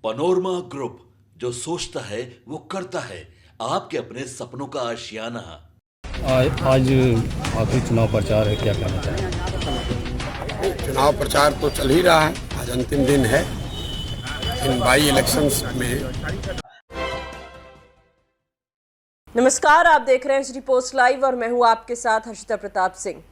Panorama group, जो सोचता है वो करता है। आपके अपने सपनों का आशियाना। आज आखिरी चुनाव प्रचार है, क्या कहना चाहेंगे? चुनाव प्रचार तो चल ही रहा है, आज अंतिम दिन है इन बाई इलेक्शंस में। नमस्कार, आप देख रहे हैं सिटी पोस्ट लाइव और मैं हूं आपके साथ हर्षिता प्रताप सिंह।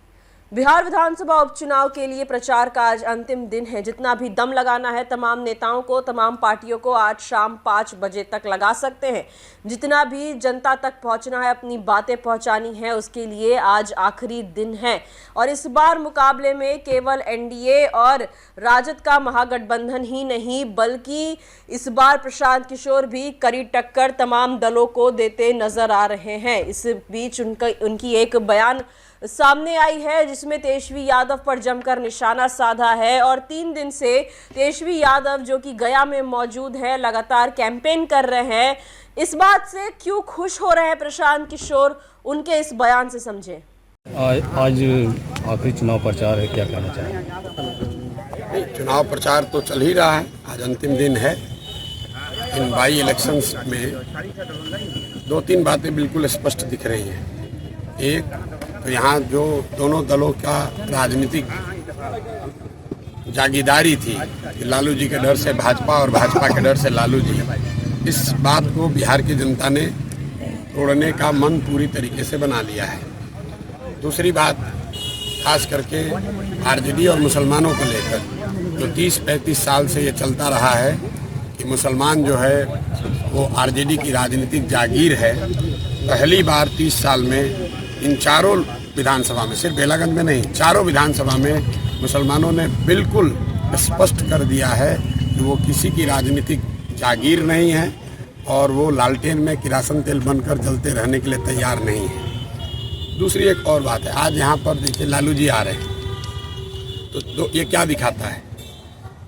बिहार विधानसभा उपचुनाव के लिए प्रचार का आज अंतिम दिन है। जितना भी दम लगाना है तमाम नेताओं को, तमाम पार्टियों को आज शाम 5 बजे तक लगा सकते हैं। जितना भी जनता तक पहुंचना है, अपनी बातें पहुंचानी है, उसके लिए आज आखिरी दिन है। और इस बार मुकाबले में केवल एनडीए और राजद का महागठबंधन ही नहीं, बल्कि इस बार प्रशांत किशोर भी कड़ी टक्कर तमाम दलों को देते नजर आ रहे हैं। इस बीच उनकी एक बयान सामने आई है जिसमें तेजस्वी यादव पर जमकर निशाना साधा है। और 3 दिन से तेजस्वी यादव, जो कि गया में मौजूद है, लगातार कैंपेन कर रहे हैं। इस बात से क्यों खुश हो रहे हैं प्रशांत किशोर, उनके इस बयान से समझें। आज आखिरी चुनाव प्रचार है, क्या कहना चाहेंगे? चुनाव प्रचार तो चल ही रहा है, आज अंतिम दिन है इन बाई इलेक्शंस में। 2-3 बातें बिल्कुल स्पष्ट दिख रही हैं। एक तो यहाँ जो दोनों दलों का राजनीतिक जागीदारी थी कि लालू जी के डर से भाजपा और भाजपा के डर से लालू जी, इस बात को बिहार की जनता ने तोड़ने का मन पूरी तरीके से बना लिया है। दूसरी बात, खास करके आरजेडी और मुसलमानों को लेकर जो 30-35 साल से ये चलता रहा है कि मुसलमान जो है वो आरजेडी की राजनीतिक जागीर है। पहली बार 30 साल में इन चारों विधानसभा में, सिर्फ बेलागंज में नहीं, चारों विधानसभा में मुसलमानों ने बिल्कुल स्पष्ट कर दिया है कि वो किसी की राजनीतिक जागीर नहीं है और वो लालटेन में किरासन तेल बनकर जलते रहने के लिए तैयार नहीं है। दूसरी एक और बात है, आज यहाँ पर देखिए लालू जी आ रहे हैं तो ये क्या दिखाता है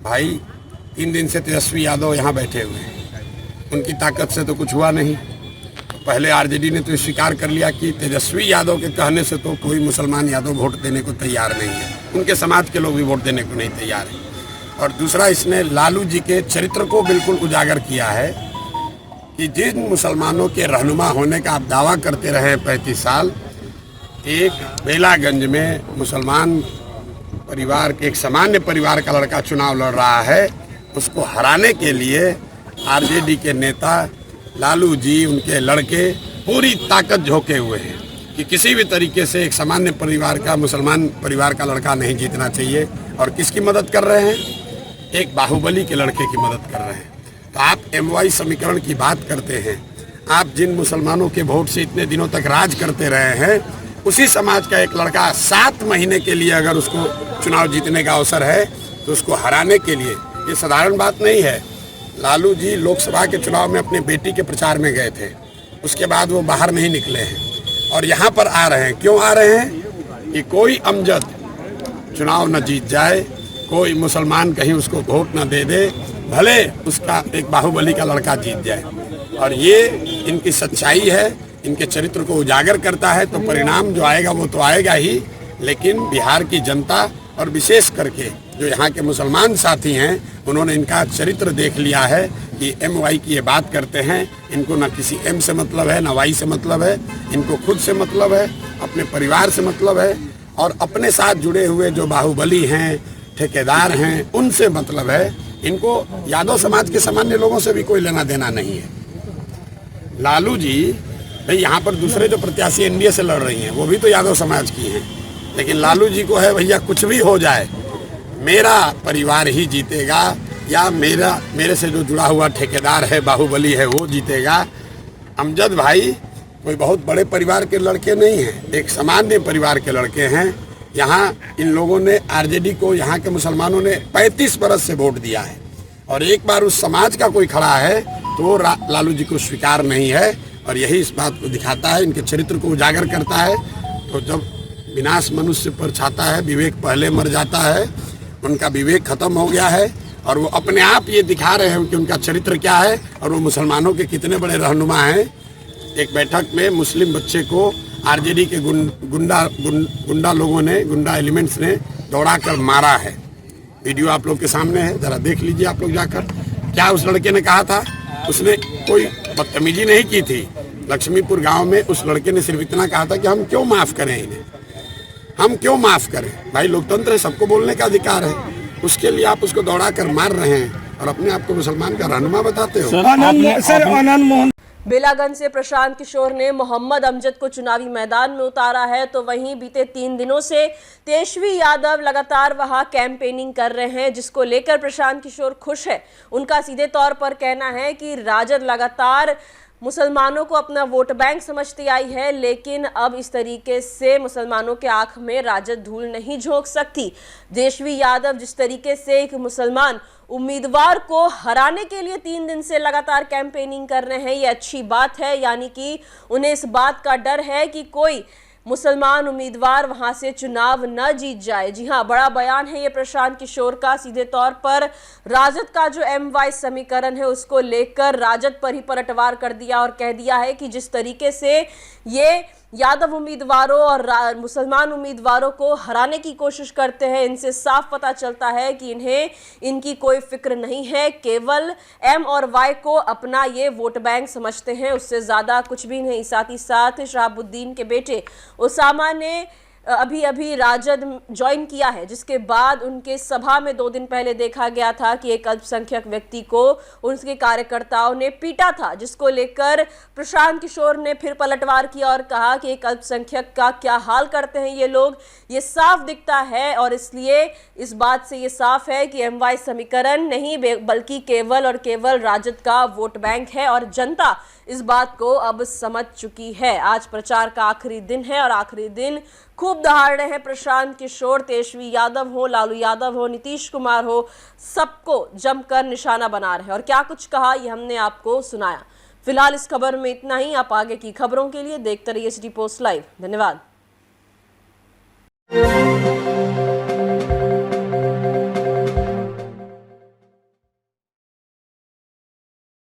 भाई? 3 दिन से तेजस्वी यादव यहाँ बैठे हुए हैं, उनकी ताकत से तो कुछ हुआ नहीं। पहले आरजेडी ने तो स्वीकार कर लिया कि तेजस्वी यादव के कहने से तो कोई मुसलमान यादव वोट देने को तैयार नहीं है, उनके समाज के लोग भी वोट देने को नहीं तैयार हैं। और दूसरा, इसने लालू जी के चरित्र को बिल्कुल उजागर किया है कि जिन मुसलमानों के रहनुमा होने का आप दावा करते रहे 35 साल, एक बेलागंज में मुसलमान परिवार के, एक सामान्य परिवार का लड़का चुनाव लड़ रहा है, उसको हराने के लिए आरजेडी के नेता लालू जी, उनके लड़के पूरी ताकत झोंके हुए हैं कि किसी भी तरीके से एक सामान्य परिवार का, मुसलमान परिवार का लड़का नहीं जीतना चाहिए। और किसकी मदद कर रहे हैं? एक बाहुबली के लड़के की मदद कर रहे हैं। तो आप MY समीकरण की बात करते हैं, आप जिन मुसलमानों के वोट से इतने दिनों तक राज करते रहे हैं, उसी समाज का एक लड़का 7 महीने के लिए अगर उसको चुनाव जीतने का अवसर है तो उसको हराने के लिए, ये साधारण बात नहीं है। लालू जी लोकसभा के चुनाव में अपने बेटी के प्रचार में गए थे, उसके बाद वो बाहर नहीं निकले हैं और यहाँ पर आ रहे हैं। क्यों आ रहे हैं? कि कोई अमजद चुनाव न जीत जाए, कोई मुसलमान कहीं उसको वोट न दे दे, भले उसका एक बाहुबली का लड़का जीत जाए। और ये इनकी सच्चाई है, इनके चरित्र को उजागर करता है। तो परिणाम जो आएगा वो तो आएगा ही, लेकिन बिहार की जनता और विशेष करके जो यहाँ के मुसलमान साथी हैं, उन्होंने इनका चरित्र देख लिया है कि MY की ये बात करते हैं, इनको ना किसी M से मतलब है, ना Y से मतलब है, इनको खुद से मतलब है, अपने परिवार से मतलब है और अपने साथ जुड़े हुए जो बाहुबली हैं, ठेकेदार हैं, उनसे मतलब है। इनको यादव समाज के सामान्य लोगों से भी कोई लेना देना नहीं है। लालू जी भाई, यहाँ पर दूसरे जो प्रत्याशी एनडीए से लड़ रही हैं वो भी तो यादव समाज की हैं, लेकिन लालू जी को है भैया कुछ भी हो जाए, मेरा परिवार ही जीतेगा या मेरे से जो जुड़ा हुआ ठेकेदार है, बाहुबली है, वो जीतेगा। अमजद भाई कोई बहुत बड़े परिवार के लड़के नहीं हैं, एक सामान्य परिवार के लड़के हैं। यहाँ इन लोगों ने, आरजेडी को, यहाँ के मुसलमानों ने 35 बरस से वोट दिया है और एक बार उस समाज का कोई खड़ा है तो लालू जी को स्वीकार नहीं है। और यही इस बात को दिखाता है, इनके चरित्र को उजागर करता है। तो जब विनाश मनुष्य पर छाता है, विवेक पहले मर जाता है, उनका विवेक खत्म हो गया है और वो अपने आप ये दिखा रहे हैं कि उनका चरित्र क्या है और वो मुसलमानों के कितने बड़े रहनुमा हैं। एक बैठक में मुस्लिम बच्चे को आरजेडी के गुंडा लोगों ने, गुंडा एलिमेंट्स ने दौड़ा कर मारा है। वीडियो आप लोग के सामने है, जरा देख लीजिए आप लोग जाकर। क्या उस लड़के ने कहा था? उसने कोई बदतमीजी नहीं की थी। लक्ष्मीपुर गांव में उस लड़के ने सिर्फ इतना कहा था कि हम क्यों माफ करें इन्हें, हम क्यों माफ करें। भाई लोकतंत्र है, सबको बोलने का अधिकार है। उसके लिए आप उसको दौड़ा कर मार रहे हैं और अपने आप को मुसलमान का रहनुमा बताते हो। आनंद मोहन बेलागंज से प्रशांत किशोर ने मोहम्मद अमजद को चुनावी मैदान में उतारा है, तो वहीं बीते 3 दिनों से तेजस्वी यादव लगातार वहां कैंपेनिंग कर रहे हैं, जिसको लेकर प्रशांत किशोर खुश है। उनका सीधे तौर पर कहना है कि राजद लगातार मुसलमानों को अपना वोट बैंक समझती आई है, लेकिन अब इस तरीके से मुसलमानों के आंख में राजद धूल नहीं झोंक सकती। तेजस्वी यादव जिस तरीके से एक मुसलमान उम्मीदवार को हराने के लिए 3 दिन से लगातार कैंपेनिंग कर रहे हैं, ये अच्छी बात है। यानी कि उन्हें इस बात का डर है कि कोई मुसलमान उम्मीदवार वहां से चुनाव न जीत जाए। जी हां, बड़ा बयान है ये प्रशांत किशोर का। सीधे तौर पर राजद का जो MY समीकरण है उसको लेकर राजद पर ही पलटवार कर दिया और कह दिया है कि जिस तरीके से ये यादव उम्मीदवारों और मुसलमान उम्मीदवारों को हराने की कोशिश करते हैं, इनसे साफ पता चलता है कि इन्हें इनकी कोई फिक्र नहीं है, केवल M और Y को अपना ये वोट बैंक समझते हैं, उससे ज़्यादा कुछ भी नहीं। साथ ही साथ शहाबुद्दीन के बेटे उसामा ने अभी अभी राजद ज्वाइन किया है, जिसके बाद उनके सभा में 2 दिन पहले देखा गया था कि एक अल्पसंख्यक व्यक्ति को उनके कार्यकर्ताओं ने पीटा था, जिसको लेकर प्रशांत किशोर ने फिर पलटवार किया और कहा कि एक अल्पसंख्यक का क्या हाल करते हैं ये लोग, ये साफ दिखता है। और इसलिए इस बात से ये साफ है कि MY समीकरण नहीं बल्कि केवल और केवल राजद का वोट बैंक है और जनता इस बात को अब समझ चुकी है। आज प्रचार का आखिरी दिन है और आखिरी दिन खूब दहाड़ रहे हैं प्रशांत किशोर। तेजस्वी यादव हो, लालू यादव हो, नीतीश कुमार हो, सबको जमकर निशाना बना रहे हैं। और क्या कुछ कहा ये हमने आपको सुनाया। फिलहाल इस खबर में इतना ही। आप आगे की खबरों के लिए देखते रहिए सिटी पोस्ट लाइव। धन्यवाद।